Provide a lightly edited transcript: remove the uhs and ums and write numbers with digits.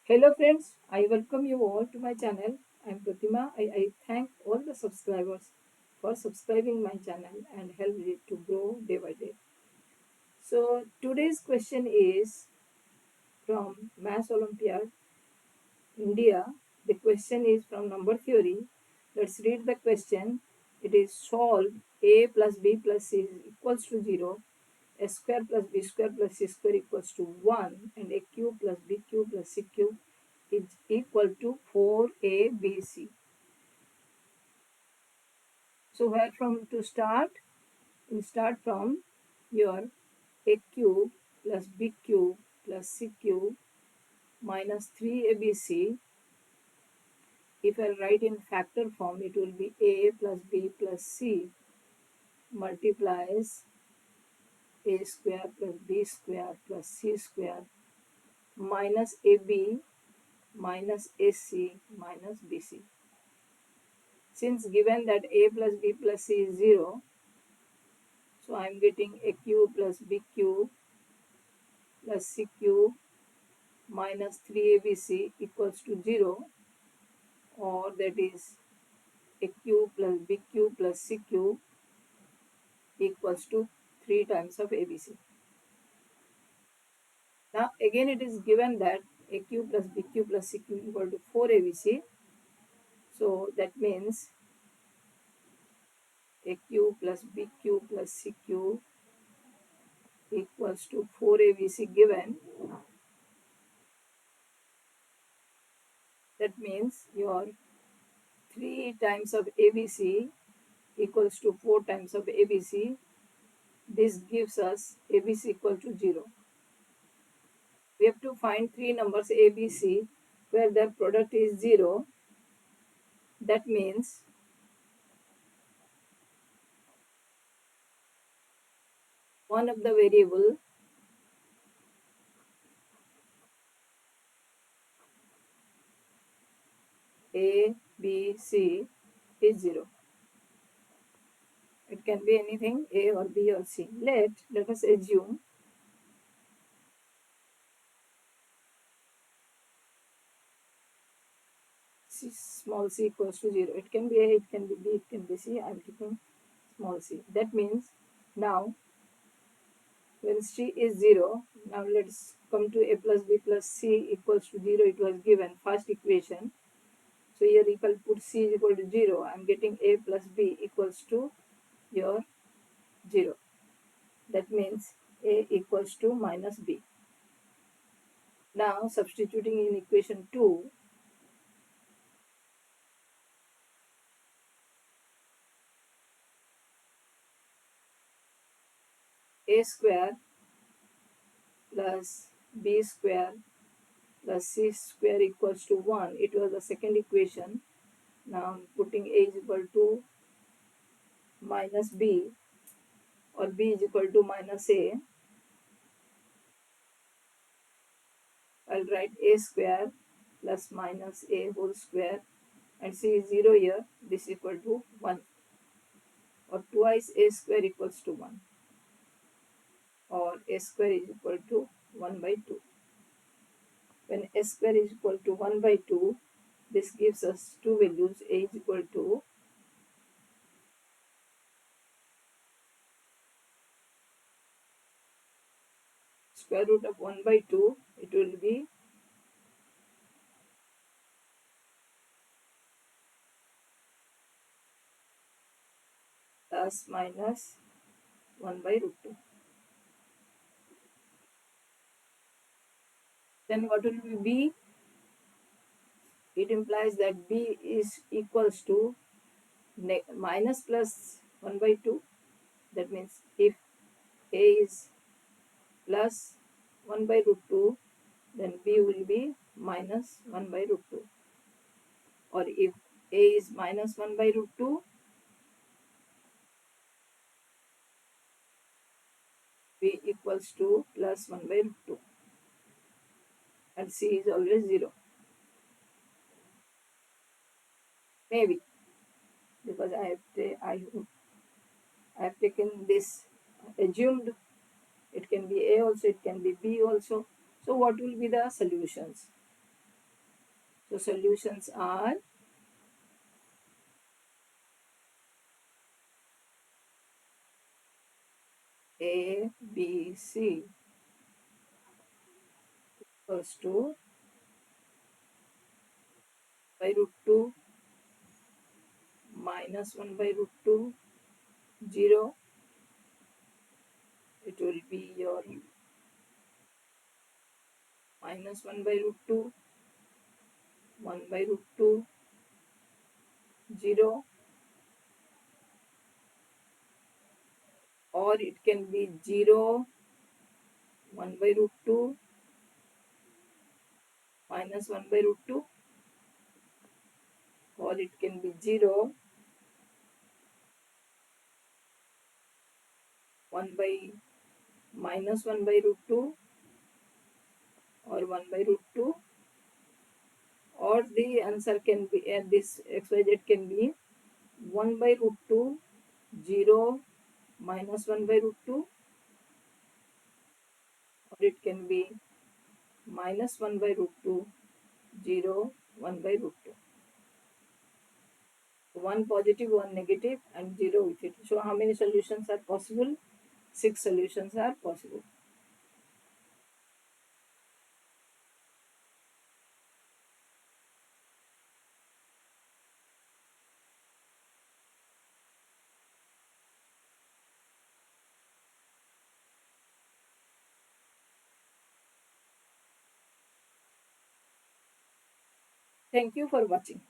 Hello friends, I welcome you all to my channel. I am Pratima. I thank all the subscribers for subscribing my channel and help it to grow day by day. So today's question is from Mass Olympiad India. The question is from number theory. Let's read the question. It is solved a plus b plus c is equals to 0, a square plus b square plus c square equals to 1, and a cube plus b cube plus c cube is equal to 4abc. So where from to start? We start from your a cube plus b cube plus c cube minus 3abc. If I write in factor form, it will be a plus b plus c multiplies a square plus b square plus c square minus ab minus ac minus bc. Since given that a plus b plus c is 0, so I am getting a cube plus b cube plus c cube minus 3abc equals to 0, or that is a cube plus b cube plus c cube equals to 3 times of abc. Now again it is given that a cube plus b cube plus c cube equal to 4abc. So that means a cube plus b cube plus c cube equals to 4abc given. That means your 3 times of abc equals to 4 times of abc. This gives us abc equal to 0. We have to find 3 numbers abc where their product is 0. That means one of the variable a, b, c is 0. It can be anything, a or b or c. Let us assume c, small c equals to 0. It can be a, it can be b, it can be c. I am taking small c. That means now when c is 0, now let's come to a plus b plus c equals to 0. It was given first equation. So here you can put c is equal to 0. I am getting a plus b equals to your 0. That means a equals to minus b. Now substituting in equation 2, a square plus b square plus c square equals to 1. It was the second equation. Now I'm putting a is equal to minus b, or b is equal to minus a. I'll write a square plus minus a whole square, and c is 0 here. This is equal to 1, or twice a square equals to 1, or a square is equal to 1 by 2. When a square is equal to 1 by 2, this gives us two values. A is equal to square root of 1 by 2. It will be plus minus 1 by root 2. Then what will be b? It implies that b is equals to minus plus 1 by 2. That means if a is plus 1 by root 2, then b will be minus 1 by root 2. Or if a is minus 1 by root 2, b equals to plus 1 by root 2. And c is always 0. Maybe, because I have taken this assumed. It can be a also, it can be b also. So what will be the solutions? So solutions are A, B, C. First to by root 2 minus 1 by root 2 0. It will be your minus 1 by root 2 1 by root 2 0, or it can be 0 1 by root 2 minus 1 by root 2, or it can be 0 1 by minus 1 by root 2 or 1 by root 2, or the answer can be this xyz can be 1 by root 2 0 minus 1 by root 2, or it can be minus 1 by root 2 0 1 by root 2. One positive, one negative, and 0 with it. So how many solutions are possible? 6 solutions are possible. Thank you for watching.